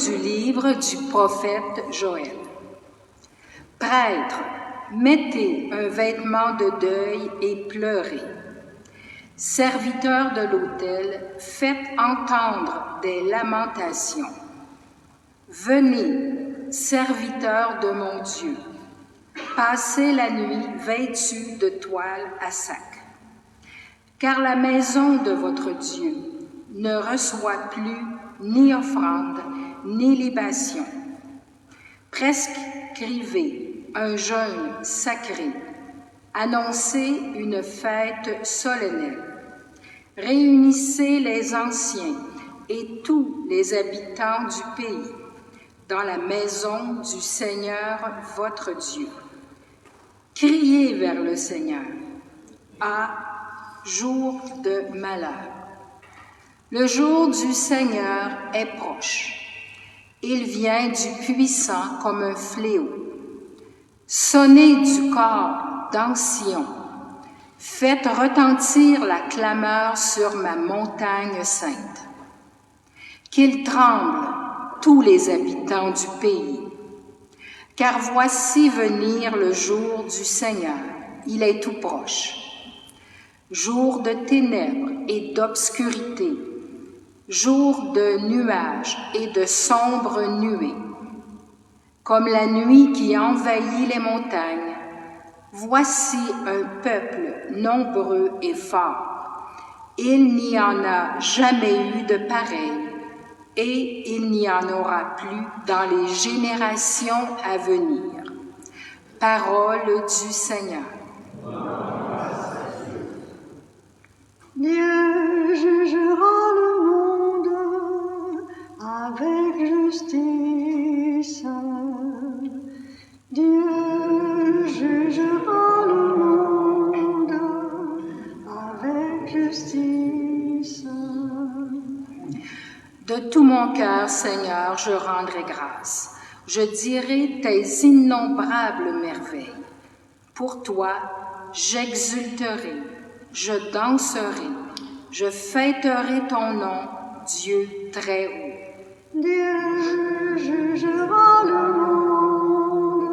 du livre du prophète Joël. Prêtres, mettez un vêtement de deuil et pleurez. Serviteurs de l'autel, faites entendre des lamentations. Venez, serviteurs de mon Dieu, passez la nuit vêtus de toile à sac. Car la maison de votre Dieu ne reçoit plus ni offrande, ni libation. Prescrivez un jeûne sacré, annoncez une fête solennelle. Réunissez les anciens et tous les habitants du pays dans la maison du Seigneur votre Dieu. Criez vers le Seigneur à jour de malheur. Le jour du Seigneur est proche. Il vient du puissant comme un fléau. Sonnez du corps dans Sion. Faites retentir la clameur sur ma montagne sainte. Qu'ils tremblent, tous les habitants du pays. Car voici venir le jour du Seigneur. Il est tout proche. Jour de ténèbres et d'obscurité, jour de nuages et de sombres nuées. Comme la nuit qui envahit les montagnes, voici un peuple nombreux et fort. Il n'y en a jamais eu de pareil, et il n'y en aura plus dans les générations à venir. Parole du Seigneur. Dieu jugera le monde avec justice. Dieu jugera le monde avec justice. De tout mon cœur, Seigneur, je rendrai grâce. Je dirai tes innombrables merveilles. Pour toi, j'exulterai, je danserai, je fêterai ton nom, Dieu très haut. Dieu jugera le monde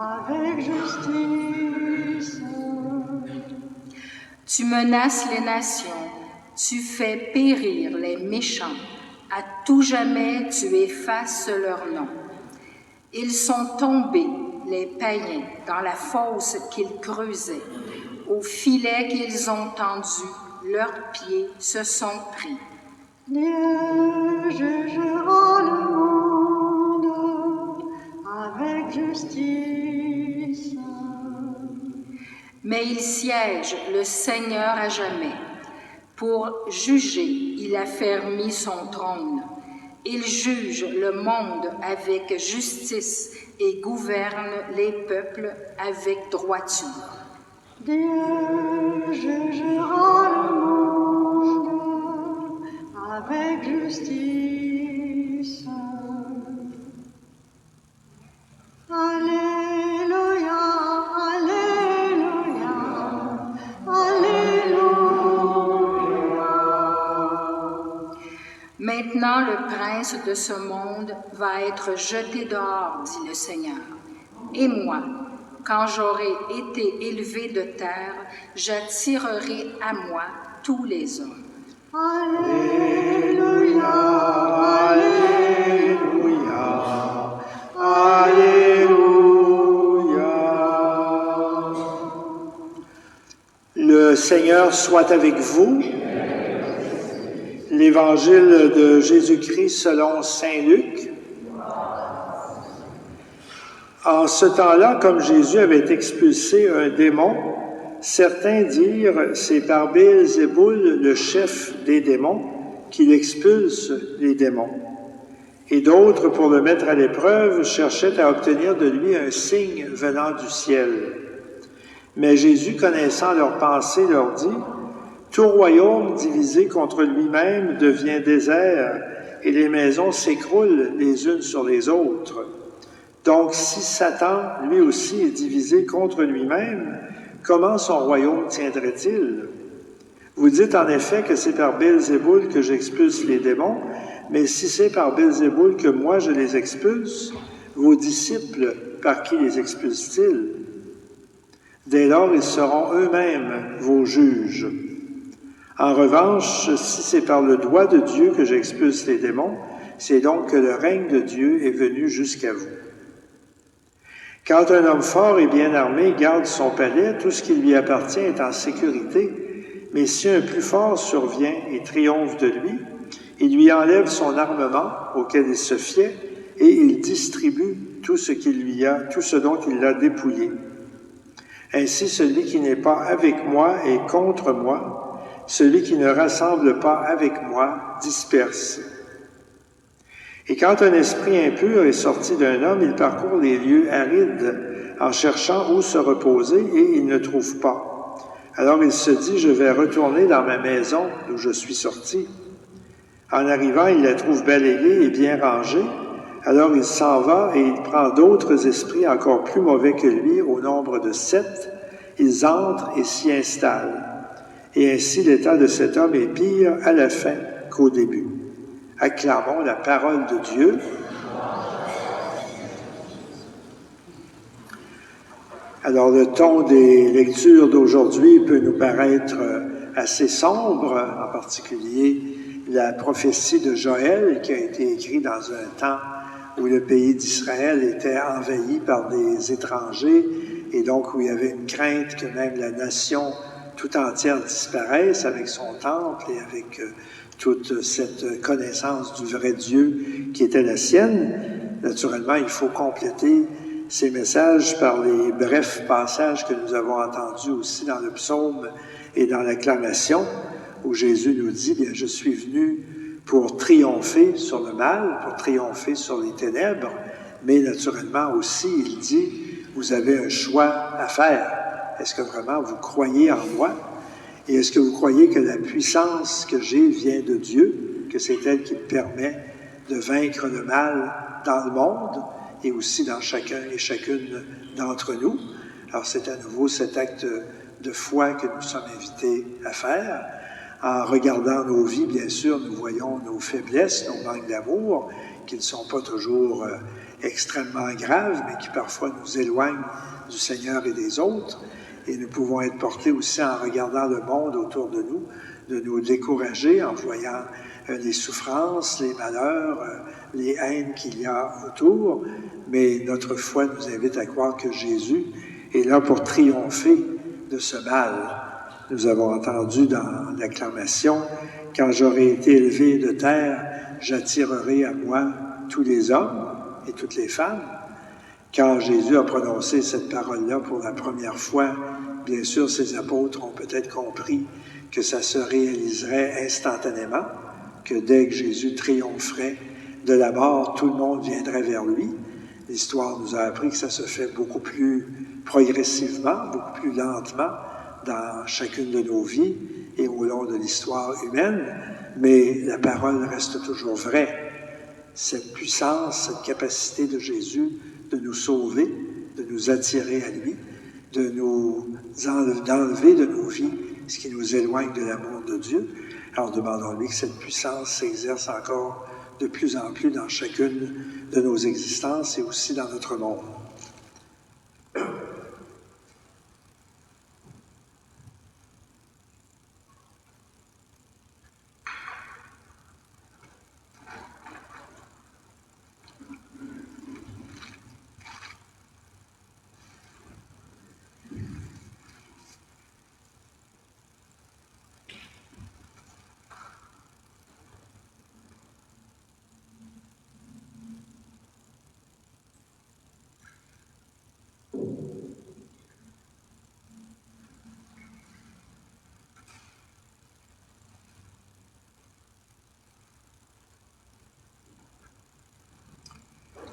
avec justice. Tu menaces les nations, tu fais périr les méchants. À tout jamais, tu effaces leur nom. Ils sont tombés, les païens, dans la fosse qu'ils creusaient. Au filet qu'ils ont tendu, leurs pieds se sont pris. Dieu jugera le monde avec justice. Mais il siège, le Seigneur à jamais. Pour juger, il a fermé son trône. Il juge le monde avec justice et gouverne les peuples avec droiture. Dieu jugera le monde avec justice. Alléluia, alléluia, alléluia. Maintenant, le prince de ce monde va être jeté dehors, dit le Seigneur. Et moi, quand j'aurai été élevé de terre, j'attirerai à moi tous les hommes. Alléluia, Alléluia, Alléluia. Le Seigneur soit avec vous. L'Évangile de Jésus-Christ selon saint Luc. En ce temps-là, comme Jésus avait expulsé un démon, certains dirent « C'est par Béelzéboul, le chef des démons, qu'il expulse les démons. » Et d'autres, pour le mettre à l'épreuve, cherchaient à obtenir de lui un signe venant du ciel. Mais Jésus, connaissant leurs pensées, leur dit « Tout royaume divisé contre lui-même devient désert, et les maisons s'écroulent les unes sur les autres. Donc, si Satan, lui aussi, est divisé contre lui-même, comment son royaume tiendrait-il? Vous dites en effet que c'est par Béelzéboul que j'expulse les démons, Mais si c'est par Belzéboul que moi je les expulse, vos disciples, par qui les expulsent-ils? Dès lors, ils seront eux-mêmes vos juges. En revanche, si c'est par le doigt de Dieu que j'expulse les démons, c'est donc que le règne de Dieu est venu jusqu'à vous. Quand un homme fort et bien armé garde son palais, tout ce qui lui appartient est en sécurité. Mais si un plus fort survient et triomphe de lui, il lui enlève son armement auquel il se fiait et il distribue tout ce dont il l'a dépouillé. Ainsi, celui qui n'est pas avec moi est contre moi. Celui qui ne rassemble pas avec moi disperse. Et quand un esprit impur est sorti d'un homme, il parcourt les lieux arides en cherchant où se reposer et il ne trouve pas. Alors il se dit, je vais retourner dans ma maison d'où je suis sorti. En arrivant, il la trouve balayée et bien rangée. Alors il s'en va et il prend d'autres esprits encore plus mauvais que lui, au nombre de 7. Ils entrent et s'y installent. Et ainsi l'état de cet homme est pire à la fin qu'au début. Acclamons la parole de Dieu. Alors le ton des lectures d'aujourd'hui peut nous paraître assez sombre, en particulier la prophétie de Joël qui a été écrite dans un temps où le pays d'Israël était envahi par des étrangers et donc où il y avait une crainte que même la nation tout entière disparaisse avec son temple et avec toute cette connaissance du vrai Dieu qui était la sienne. Naturellement, il faut compléter ces messages par les brefs passages que nous avons entendus aussi dans le psaume et dans l'acclamation, où Jésus nous dit, bien, je suis venu pour triompher sur le mal, pour triompher sur les ténèbres, mais naturellement aussi, il dit, vous avez un choix à faire. Est-ce que vraiment vous croyez en moi? Et est-ce que vous croyez que la puissance que j'ai vient de Dieu, que c'est elle qui permet de vaincre le mal dans le monde et aussi dans chacun et chacune d'entre nous? Alors c'est à nouveau cet acte de foi que nous sommes invités à faire. En regardant nos vies, bien sûr, nous voyons nos faiblesses, nos manques d'amour, qui ne sont pas toujours extrêmement graves, mais qui parfois nous éloignent du Seigneur et des autres. Et nous pouvons être portés aussi, en regardant le monde autour de nous décourager en voyant les souffrances, les malheurs, les haines qu'il y a autour. Mais notre foi nous invite à croire que Jésus est là pour triompher de ce mal. Nous avons entendu dans l'acclamation, « Quand j'aurai été élevé de terre, j'attirerai à moi tous les hommes et toutes les femmes. » Quand Jésus a prononcé cette parole-là pour la première fois, bien sûr, ses apôtres ont peut-être compris que ça se réaliserait instantanément, que dès que Jésus triompherait de la mort, tout le monde viendrait vers lui. L'histoire nous a appris que ça se fait beaucoup plus progressivement, beaucoup plus lentement dans chacune de nos vies et au long de l'histoire humaine, mais la parole reste toujours vraie. Cette puissance, cette capacité de Jésus de nous sauver, de nous attirer à lui, d'enlever de nos vies ce qui nous éloigne de l'amour de Dieu. Alors demandons-lui que cette puissance s'exerce encore de plus en plus dans chacune de nos existences et aussi dans notre monde.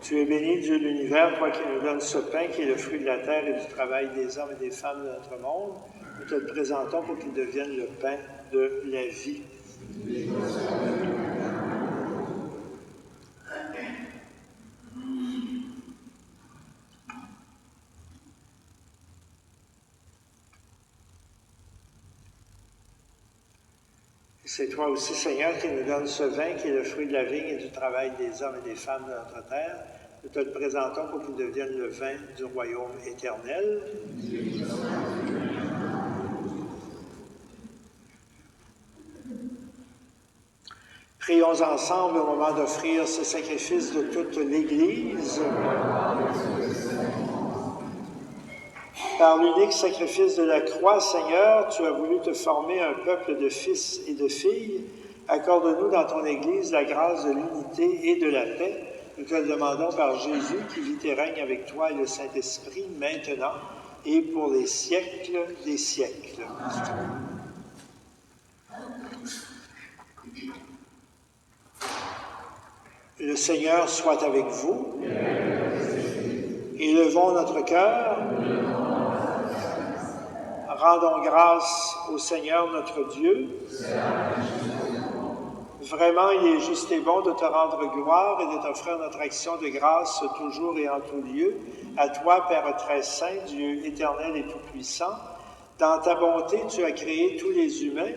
Tu es béni, Dieu de l'univers, toi qui nous donnes ce pain qui est le fruit de la terre et du travail des hommes et des femmes de notre monde. Nous te le présentons pour qu'il devienne le pain de la vie. C'est toi aussi, Seigneur, qui nous donne ce vin qui est le fruit de la vigne et du travail des hommes et des femmes de notre terre. Nous te le présentons pour qu'il devienne le vin du royaume éternel. Prions ensemble au moment d'offrir ce sacrifice de toute l'Église. Par l'unique sacrifice de la croix, Seigneur, tu as voulu te former un peuple de fils et de filles. Accorde-nous dans ton Église la grâce de l'unité et de la paix. Nous te le demandons par Jésus qui vit et règne avec toi et le Saint-Esprit, maintenant et pour les siècles des siècles. Le Seigneur soit avec vous. Élevons notre cœur. Rendons grâce au Seigneur notre Dieu. Vraiment, il est juste et bon de te rendre gloire et de t'offrir notre action de grâce toujours et en tout lieu. À toi, Père très saint, Dieu éternel et tout-puissant, dans ta bonté, tu as créé tous les humains,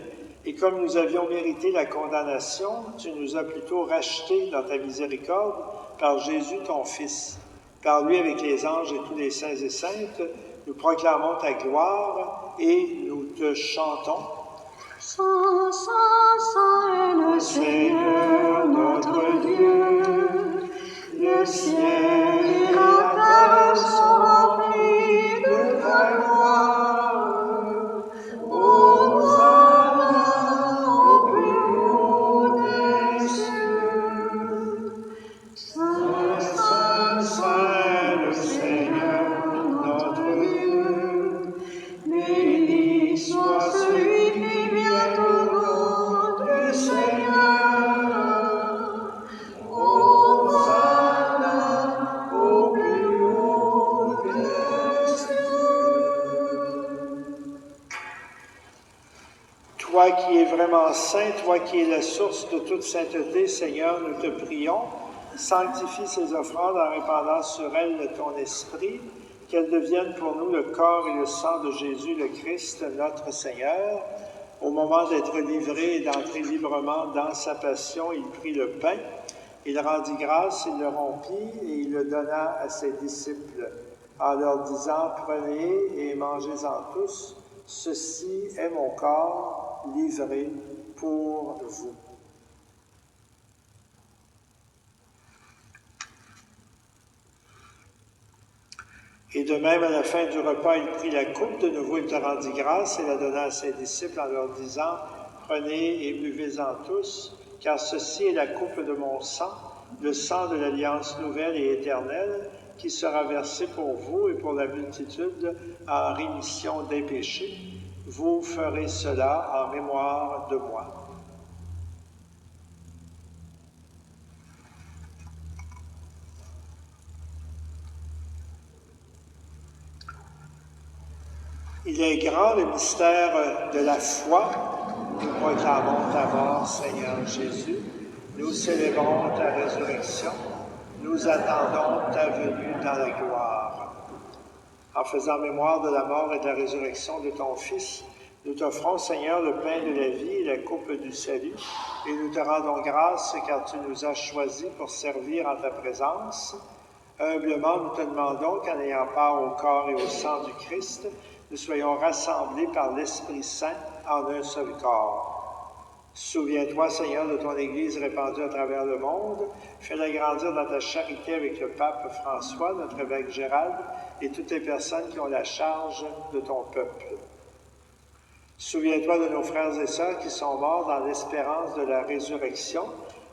et comme nous avions mérité la condamnation, tu nous as plutôt rachetés dans ta miséricorde par Jésus, ton Fils. Par lui, avec les anges et tous les saints et saintes, nous proclamons ta gloire et nous te chantons. Saint, Saint, Saint est le Seigneur notre Dieu. Le ciel et la terre sont remplis de ta gloire. Hosanna au plus haut des cieux. Saint, Saint, Saint, le Seigneur notre Dieu. Béni soit celui qui vient au nom du Seigneur. Hosanna au plus haut des cieux. Toi qui es vraiment saint, toi qui es la source de toute sainteté, Seigneur, nous te prions. Sanctifie ces offrandes en répandant sur elles ton esprit, qu'elles deviennent pour nous le corps et le sang de Jésus le Christ, notre Seigneur. Au moment d'être livré et d'entrer librement dans sa passion, il prit le pain, il rendit grâce, il le rompit et il le donna à ses disciples, en leur disant, « Prenez et mangez-en tous, ceci est mon corps livré pour vous. » Et de même, à la fin du repas, il prit la coupe, de nouveau il te rendit grâce et la donna à ses disciples en leur disant, « Prenez et buvez-en tous, car ceci est la coupe de mon sang, le sang de l'alliance nouvelle et éternelle, qui sera versé pour vous et pour la multitude en rémission des péchés. Vous ferez cela en mémoire de moi. » Il est grand le mystère de la foi. Nous proclamons ta mort, Seigneur Jésus. Nous célébrons ta résurrection. Nous attendons ta venue dans la gloire. En faisant mémoire de la mort et de la résurrection de ton Fils, nous t'offrons, Seigneur, le pain de la vie et la coupe du salut, et nous te rendons grâce car tu nous as choisis pour servir en ta présence. Humblement, nous te demandons qu'en ayant part au corps et au sang du Christ, nous soyons rassemblés par l'Esprit Saint en un seul corps. Souviens-toi, Seigneur, de ton Église répandue à travers le monde. Fais-la grandir dans ta charité avec le pape François, notre évêque Gérald, et toutes les personnes qui ont la charge de ton peuple. Souviens-toi de nos frères et sœurs qui sont morts dans l'espérance de la résurrection,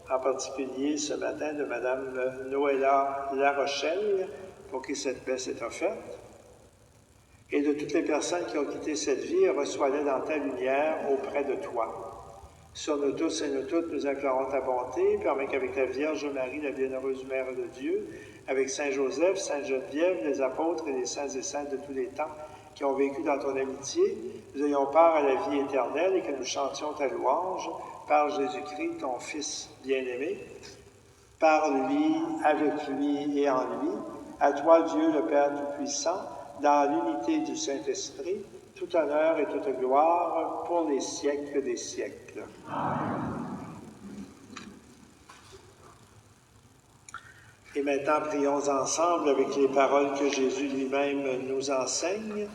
en particulier ce matin de Mme Noëlla Larochelle, pour qui cette messe est offerte. Et de toutes les personnes qui ont quitté cette vie, reçois-les dans ta lumière auprès de toi. Sur nous tous et nous toutes, nous implorons ta bonté. Permets qu'avec ta Vierge Marie, la bienheureuse Mère de Dieu, avec Saint Joseph, Sainte Geneviève, les apôtres et les saints et saintes de tous les temps qui ont vécu dans ton amitié, nous ayons part à la vie éternelle et que nous chantions ta louange par Jésus-Christ, ton Fils bien-aimé. Par lui, avec lui et en lui, à toi, Dieu le Père Tout-Puissant, dans l'unité du Saint-Esprit, tout honneur et toute gloire pour les siècles des siècles. Et maintenant, prions ensemble avec les paroles que Jésus lui-même nous enseigne.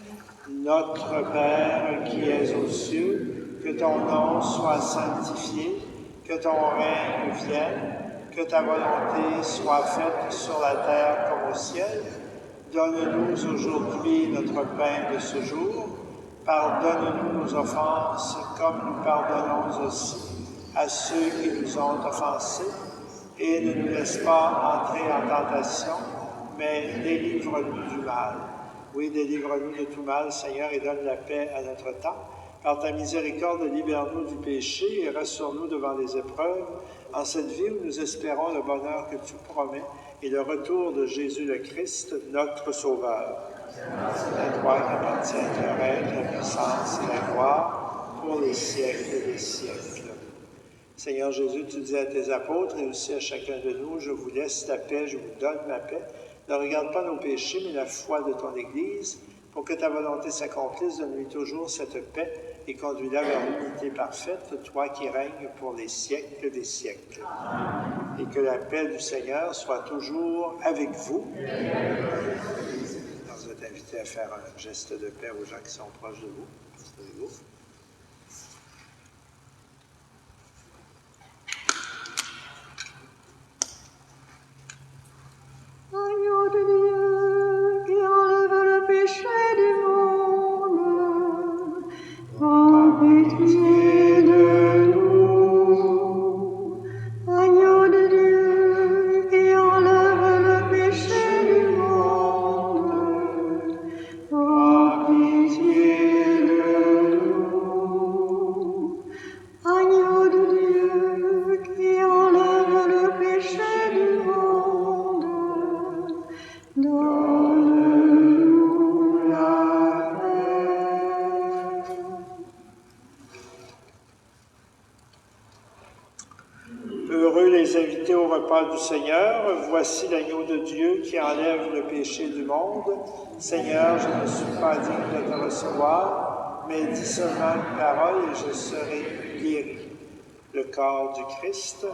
Notre Père qui es aux cieux, que ton nom soit sanctifié, que ton règne vienne, que ta volonté soit faite sur la terre comme au ciel. Donne-nous aujourd'hui notre pain de ce jour. Pardonne-nous nos offenses comme nous pardonnons aussi à ceux qui nous ont offensés. Et ne nous laisse pas entrer en tentation, mais délivre-nous du mal. Oui, délivre-nous de tout mal, Seigneur, et donne la paix à notre temps. Par ta miséricorde, libère-nous du péché et rassure-nous devant les épreuves, en cette vie où nous espérons le bonheur que tu promets et le retour de Jésus le Christ, notre Sauveur. C'est à toi qu'appartient le règne, la puissance et la gloire pour les siècles des siècles. Seigneur Jésus, tu dis à tes apôtres et aussi à chacun de nous, je vous laisse la paix, je vous donne ma paix. Ne regarde pas nos péchés, mais la foi de ton Église, pour que ta volonté s'accomplisse. Donne-lui toujours cette paix et conduis-la vers l'unité parfaite, toi qui règnes pour les siècles des siècles. Et que la paix du Seigneur soit toujours avec vous. Vous êtes invités à faire un geste de paix aux gens qui sont proches de vous. Installez-vous. Agneau de Dieu qui enlève le péché du monde, prends pitié de nous. Agneau de Dieu qui enlève le péché du monde, prends pitié de nous. Agneau de Dieu qui enlève le péché du monde, donne-nous la paix. Heureux les invités au repas du Seigneur. Voici l'agneau de Dieu qui enlève le péché du monde. Seigneur, je ne suis pas digne de te recevoir, mais dis seulement une parole et je serai guéri. Le corps du Christ.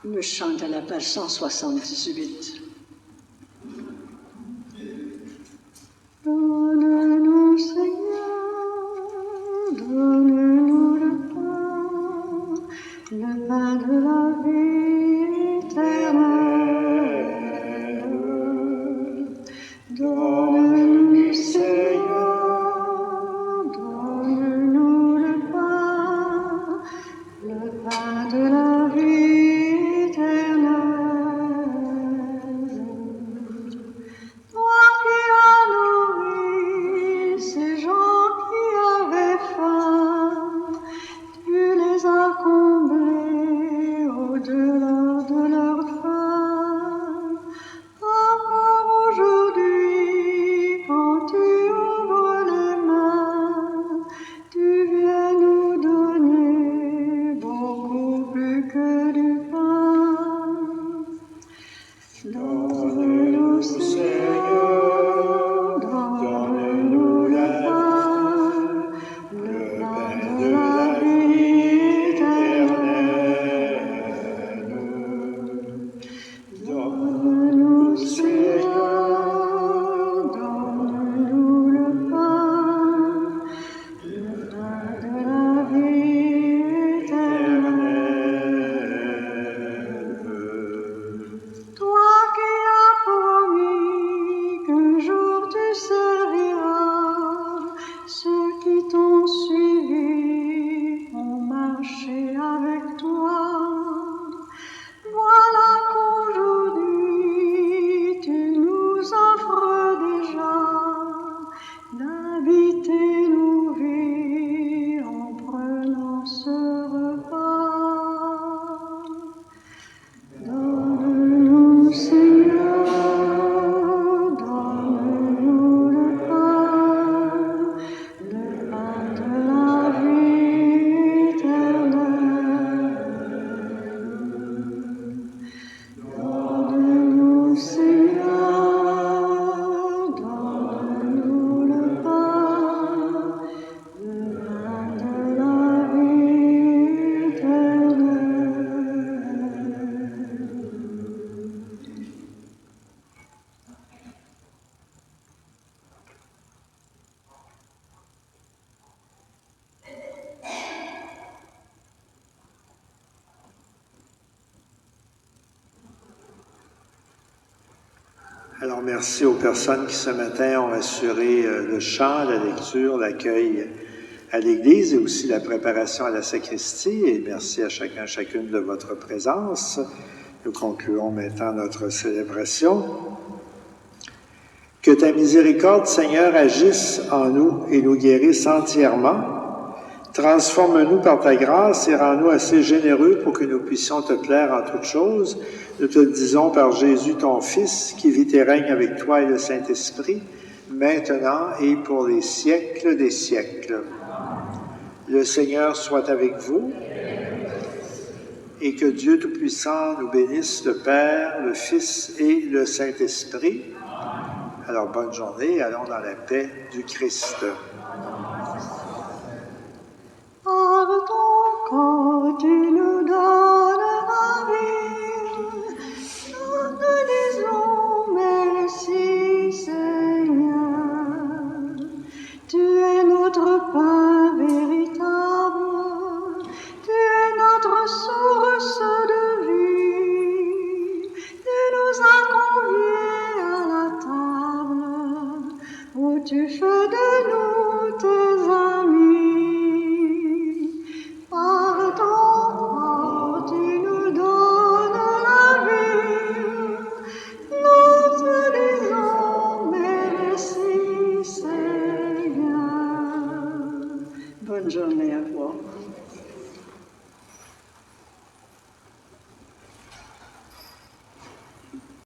me chante à la page 178. Donne-nous, Seigneur, donne-nous le pain de la vie éternelle. Donne-nous, Seigneur, donne-nous le pain de la vie éternelle. Toi qui as nourri ces gens qui avaient faim, tu les as comblés au-delà de leur faim. Encore aujourd'hui, quand tu ouvres les mains, tu viens nous donner beaucoup plus que du pain. Donne-nous, Seigneur, donne-nous le pain de la vie éternelle. Donne-nous, Seigneur, donne-nous le pain de la vie éternelle. Toi qui as promis qu'un jour tu serviras ceux qui t'ont suivi, ont marché avec toi. Voilà qu'aujourd'hui tu nous offres déjà d'habiter nos vies en prenant ce repas. Donne-nous, Seigneur, donne-nous le pain de la vie éternelle. Donne-nous, Seigneur, donne-nous le pain de la vie éternelle. Alors, merci aux personnes qui ce matin ont assuré le chant, la lecture, l'accueil à l'Église et aussi la préparation à la sacristie. Et merci à chacun, chacune de votre présence. Nous concluons maintenant notre célébration. Que ta miséricorde, Seigneur, agisse en nous et nous guérisse entièrement. Transforme-nous par ta grâce et rends-nous assez généreux pour que nous puissions te plaire en toutes choses. Nous te le disons par Jésus, ton Fils, qui vit et règne avec toi et le Saint-Esprit, maintenant et pour les siècles des siècles. Le Seigneur soit avec vous et que Dieu Tout-Puissant nous bénisse, le Père, le Fils et le Saint-Esprit. Alors, bonne journée, allons dans la paix du Christ. Par ton corps, tu nous donnes la vie. Nous te disons merci, Seigneur. Tu es notre pain véritable. Tu es notre source de vie. Tu nous as conviés à la table où tu fais de nous tes amis. Par ton corps, tu nous donnes la vie. Nous te disons merci, Seigneur. Bonne journée à vous.